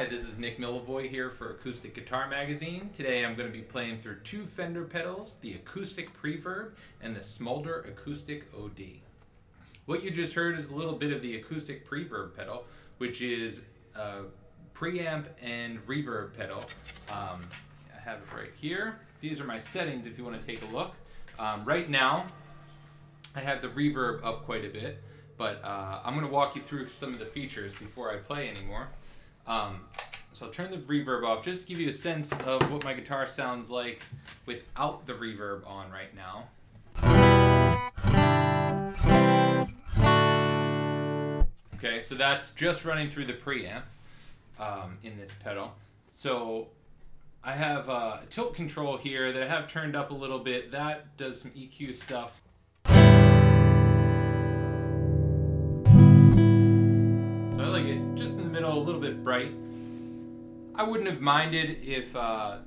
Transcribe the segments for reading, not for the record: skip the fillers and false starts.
Hi, this is Nick Millevoi here for Acoustic Guitar Magazine. Today I'm going to be playing through two Fender pedals, the Acoustic Preverb and the Smolder Acoustic OD. What you just heard is a little bit of the Acoustic Preverb pedal, which is a preamp and reverb pedal. I have it right here. These are my settings if you want to take a look. Right now I have the reverb up quite a bit, but I'm going to walk you through some of the features before I play anymore. So I'll turn the reverb off just to give you a sense of what my guitar sounds like without the reverb on right now. Okay, so that's just running through the preamp in this pedal. So I have a tilt control here that I have turned up a little bit. That does some EQ stuff. So I like it just in the middle, a little bit bright. I wouldn't have minded if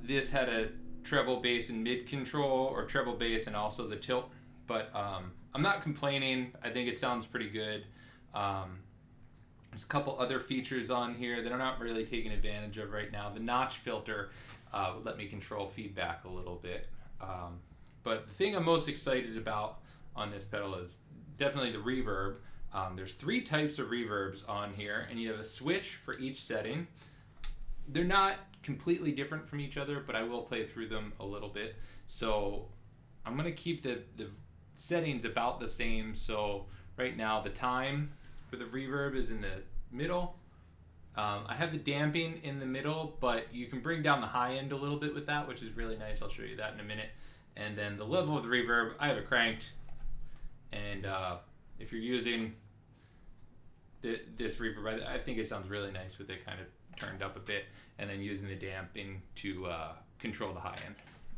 this had a treble bass and mid control, or treble bass and also the tilt, but I'm not complaining. I think it sounds pretty good. There's a couple other features on here that I'm not really taking advantage of right now. The notch filter would let me control feedback a little bit. But the thing I'm most excited about on this pedal is definitely the reverb. There's three types of reverbs on here, and you have a switch for each setting. They're not completely different from each other, but I will play through them a little bit. So I'm going to keep the settings about the same. So right now the time for the reverb is in the middle. I have the damping in the middle, but you can bring down the high end a little bit with that, which is really nice. I'll show you that in a minute. And then the level of the reverb, I have it cranked. And if you're using this reverb, I think it sounds really nice with it kind of turned up a bit, and then using the damping to control the high end.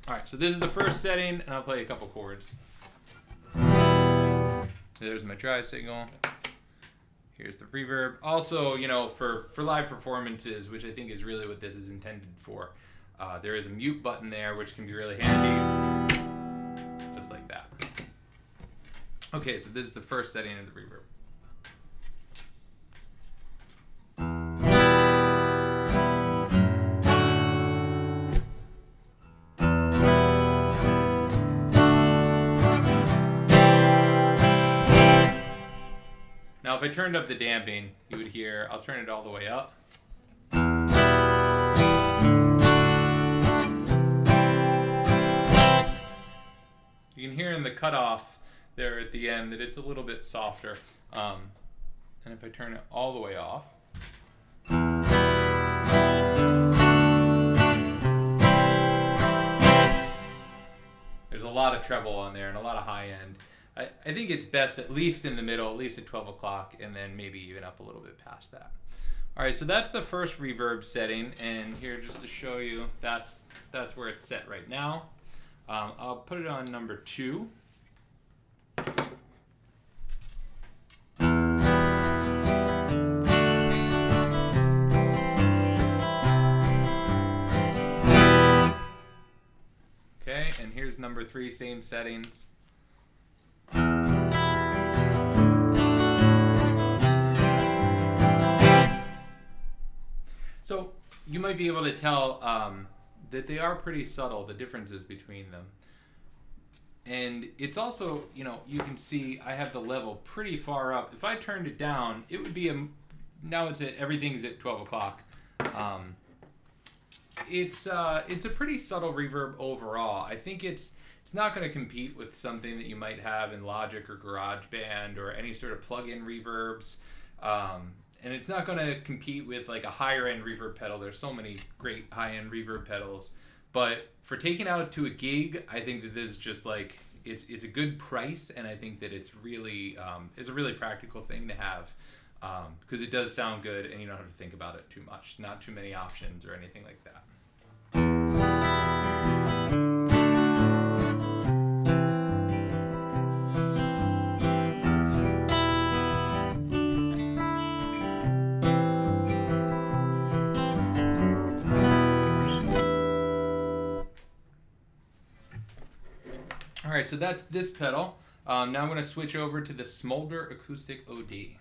All right, so this is the first setting, and I'll play a couple chords. There's my dry signal. Here's the reverb. Also, you know, for live performances, which I think is really what this is intended for, there is a mute button there, which can be really handy, just like that. Okay, so this is the first setting of the reverb. Now if I turned up the damping, you would hear, I'll turn it all the way up. You can hear in the cutoff there at the end that it's a little bit softer. And if I turn it all the way off, there's a lot of treble on there and a lot of high end. I think it's best at least in the middle, at least at 12 o'clock, and then maybe even up a little bit past that. All right, so that's the first reverb setting, and here just to show you, that's where it's set right now. I'll put it on number 2. Okay, and here's number 3, same settings. So you might be able to tell that they are pretty subtle, the differences between them. And it's also, you know, you can see I have the level pretty far up. If I turned it down, it would be now it's at, everything's at 12 o'clock. It's a pretty subtle reverb overall. I think it's not going to compete with something that you might have in Logic or GarageBand or any sort of plug-in reverbs. And it's not going to compete with like a higher end reverb pedal. There's so many great high end reverb pedals. But for taking out to a gig, I think that this is just like, it's a good price, and I think that it's really it's a really practical thing to have, because it does sound good and you don't have to think about it too much. Not too many options or anything like that. All right, so that's this pedal. Now I'm going to switch over to the Smolder Acoustic OD.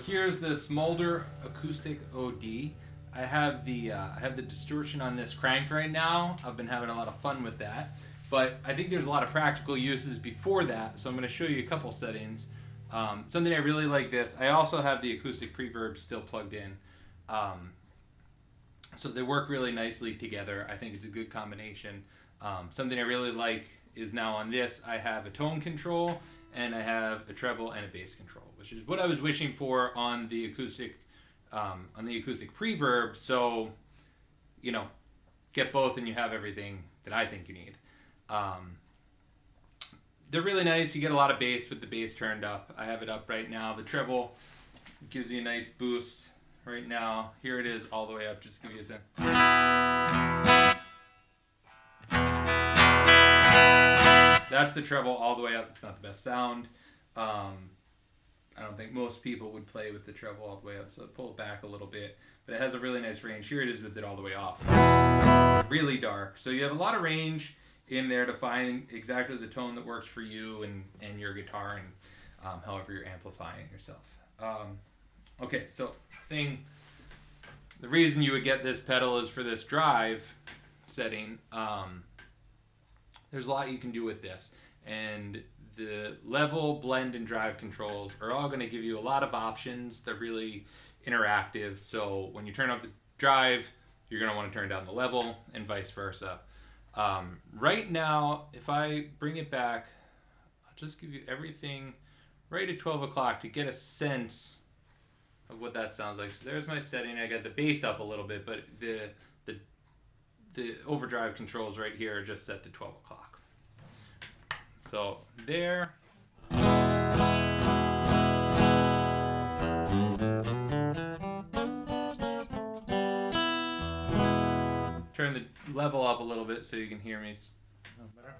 here's the Smolder Acoustic OD. I have the distortion on this cranked right now. I've been having a lot of fun with that, but I think there's a lot of practical uses before that, so I'm going to show you a couple settings. Something I really like this. I also have the Acoustic Preverb still plugged in, so they work really nicely together. I think it's a good combination. Something I really like is now on this I have a tone control and I have a treble and a bass control, which is what I was wishing for on the acoustic Preverb. So, you know, get both and you have everything that I think you need. They're really nice. You get a lot of bass with the bass turned up. I have it up right now. The treble gives you a nice boost right now. Here it is all the way up, just to give you a sense. That's the treble all the way up. It's not the best sound. I don't think most people would play with the treble all the way up, so pull it back a little bit. But it has a really nice range. Here it is with it all the way off. Really dark. So you have a lot of range in there to find exactly the tone that works for you and your guitar and however you're amplifying yourself. Okay, so the reason you would get this pedal is for this drive setting. There's a lot you can do with this, and the level, blend, and drive controls are all going to give you a lot of options. They're really interactive, so when you turn up the drive, you're going to want to turn down the level, and vice versa. Right now, if I bring it back, I'll just give you everything right at 12 o'clock to get a sense of what that sounds like. So there's my setting. I got the bass up a little bit, but the overdrive controls right here are just set to 12 o'clock. So there. Turn the level up a little bit so you can hear me better.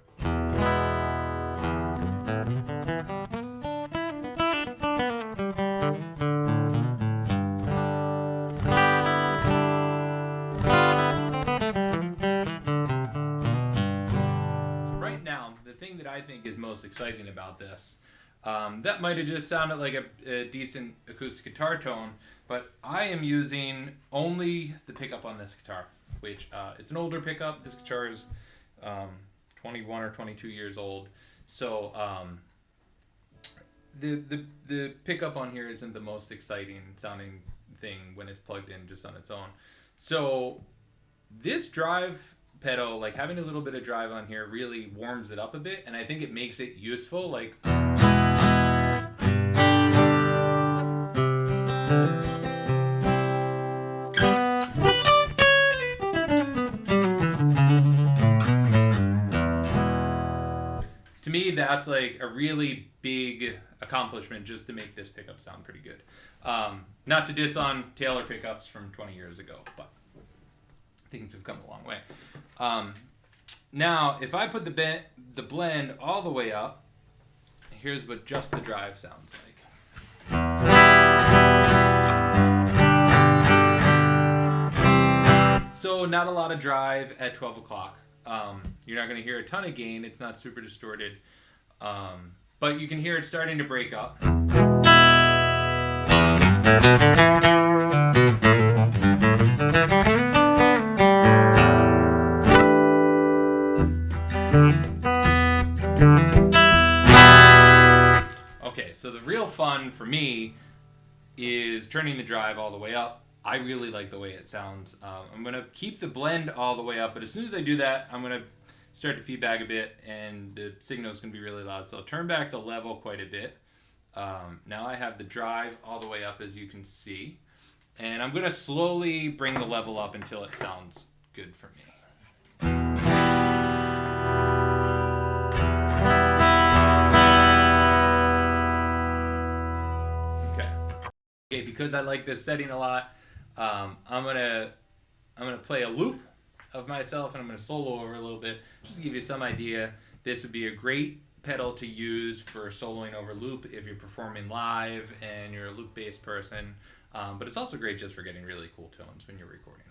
That I think is most exciting about this. That might have just sounded like a decent acoustic guitar tone, but I am using only the pickup on this guitar, which it's an older pickup. This guitar is 21 or 22 years old, so the pickup on here isn't the most exciting sounding thing when it's plugged in just on its own. So this drive pedal, like having a little bit of drive on here, really warms it up a bit, and I think it makes it useful. Like to me, that's like a really big accomplishment just to make this pickup sound pretty good. Not to diss on Taylor pickups from 20 years ago, but things have come a long way. Now, if I put the blend all the way up, here's what just the drive sounds like. So not a lot of drive at 12 o'clock. You're not going to hear a ton of gain. It's not super distorted. But you can hear it starting to break up. Okay, so the real fun for me is turning the drive all the way up. I really like the way it sounds. I'm going to keep the blend all the way up, but as soon as I do that, I'm going to start to feedback a bit, and the signal is going to be really loud. So I'll turn back the level quite a bit. Now I have the drive all the way up, as you can see. And I'm going to slowly bring the level up until it sounds good for me. Okay, because I like this setting a lot, I'm gonna play a loop of myself and I'm gonna solo over a little bit just to give you some idea. This would be a great pedal to use for soloing over loop if you're performing live and you're a loop-based person, but it's also great just for getting really cool tones when you're recording.